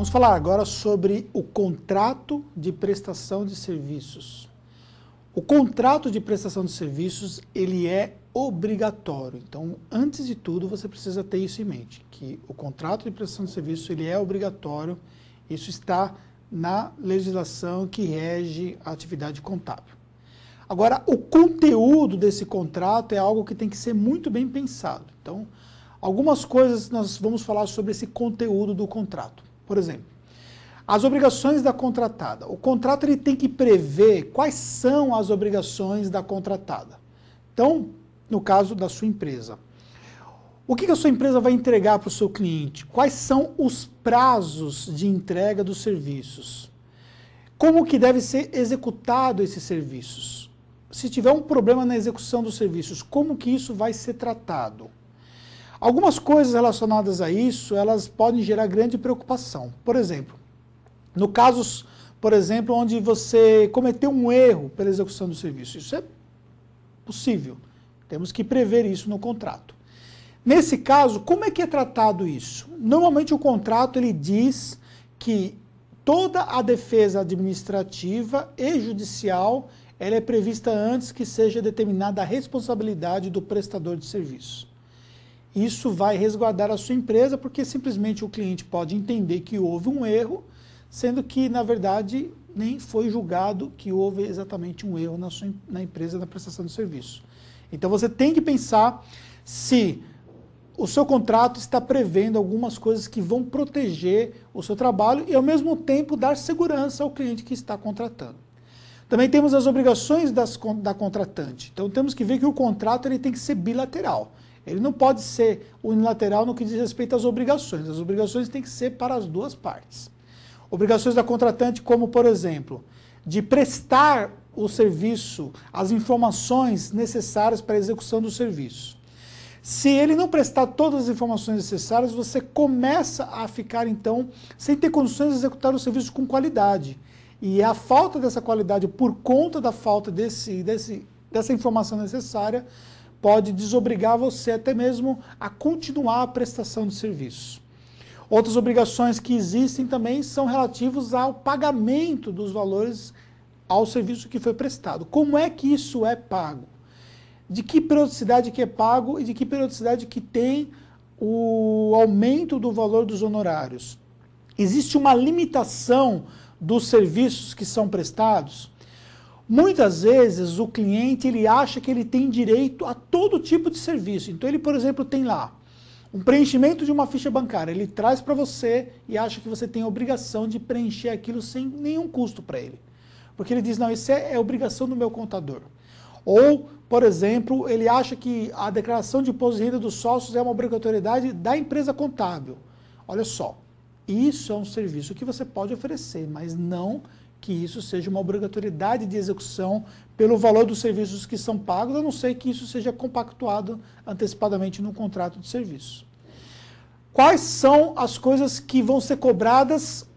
Vamos falar agora sobre o contrato de prestação de serviços. O contrato de prestação de serviços, ele é obrigatório. Então, antes de tudo, você precisa ter isso em mente, que o contrato de prestação de serviços, ele é obrigatório. Isso está na legislação que rege a atividade contábil. Agora, o conteúdo desse contrato é algo que tem que ser muito bem pensado. Então, algumas coisas nós vamos falar sobre esse conteúdo do contrato. Por exemplo, as obrigações da contratada. O contrato ele tem que prever quais são as obrigações da contratada. Então, no caso da sua empresa, o que a sua empresa vai entregar para o seu cliente? Quais são os prazos de entrega dos serviços? Como que deve ser executado esses serviços? Se tiver um problema na execução dos serviços, como que isso vai ser tratado? Algumas coisas relacionadas a isso, elas podem gerar grande preocupação. Por exemplo, no caso, por exemplo, onde você cometeu um erro pela execução do serviço. Isso é possível. Temos que prever isso no contrato. Nesse caso, como é que é tratado isso? Normalmente o contrato ele diz que toda a defesa administrativa e judicial ela é prevista antes que seja determinada a responsabilidade do prestador de serviço. Isso vai resguardar a sua empresa, porque simplesmente o cliente pode entender que houve um erro, sendo que, na verdade, nem foi julgado que houve exatamente um erro na empresa na prestação de serviço. Então, você tem que pensar se o seu contrato está prevendo algumas coisas que vão proteger o seu trabalho e, ao mesmo tempo, dar segurança ao cliente que está contratando. Também temos as obrigações da contratante. Então, temos que ver que o contrato ele tem que ser bilateral. Ele não pode ser unilateral no que diz respeito às obrigações. As obrigações têm que ser para as duas partes. Obrigações da contratante, como, por exemplo, de prestar o serviço, as informações necessárias para a execução do serviço. Se ele não prestar todas as informações necessárias, você começa a ficar, então, sem ter condições de executar o serviço com qualidade. E a falta dessa qualidade, por conta da falta dessa informação necessária, pode desobrigar você até mesmo a continuar a prestação de serviço. Outras obrigações que existem também são relativas ao pagamento dos valores ao serviço que foi prestado. Como é que isso é pago? De que periodicidade que é pago e de que periodicidade que tem o aumento do valor dos honorários? Existe uma limitação dos serviços que são prestados? Muitas vezes o cliente ele acha que ele tem direito a todo tipo de serviço. Então ele, por exemplo, tem lá um preenchimento de uma ficha bancária. Ele traz para você e acha que você tem a obrigação de preencher aquilo sem nenhum custo para ele. Porque ele diz, não, isso é obrigação do meu contador. Ou, por exemplo, ele acha que a declaração de imposto de renda dos sócios é uma obrigatoriedade da empresa contábil. Olha só, isso é um serviço que você pode oferecer, mas não que isso seja uma obrigatoriedade de execução pelo valor dos serviços que são pagos, a não ser que isso seja compactuado antecipadamente no contrato de serviço. Quais são as coisas que vão ser cobradas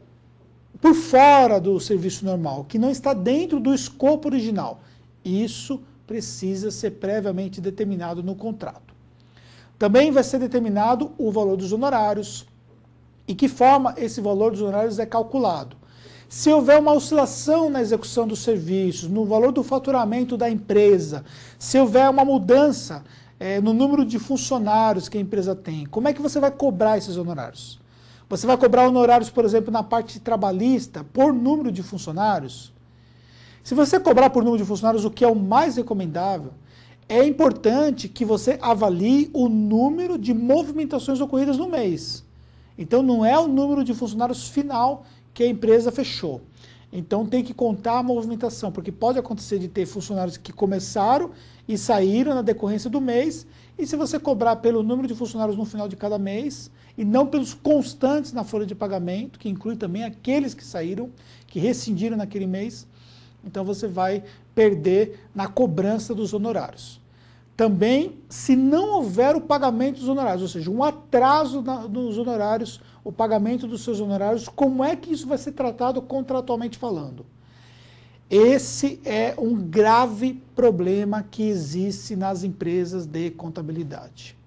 por fora do serviço normal, que não está dentro do escopo original? Isso precisa ser previamente determinado no contrato. Também vai ser determinado o valor dos honorários e que forma esse valor dos honorários é calculado. Se houver uma oscilação na execução dos serviços, no valor do faturamento da empresa, se houver uma mudança no número de funcionários que a empresa tem, como é que você vai cobrar esses honorários? Você vai cobrar honorários, por exemplo, na parte trabalhista, por número de funcionários? Se você cobrar por número de funcionários, o que é o mais recomendável, é importante que você avalie o número de movimentações ocorridas no mês. Então, não é o número de funcionários final que a empresa fechou. Então tem que contar a movimentação, porque pode acontecer de ter funcionários que começaram e saíram na decorrência do mês, e se você cobrar pelo número de funcionários no final de cada mês, e não pelos constantes na folha de pagamento, que inclui também aqueles que saíram, que rescindiram naquele mês, então você vai perder na cobrança dos honorários. Também, se não houver o pagamento dos honorários, ou seja, um atraso nos honorários, o pagamento dos seus honorários, como é que isso vai ser tratado contratualmente falando? Esse é um grave problema que existe nas empresas de contabilidade.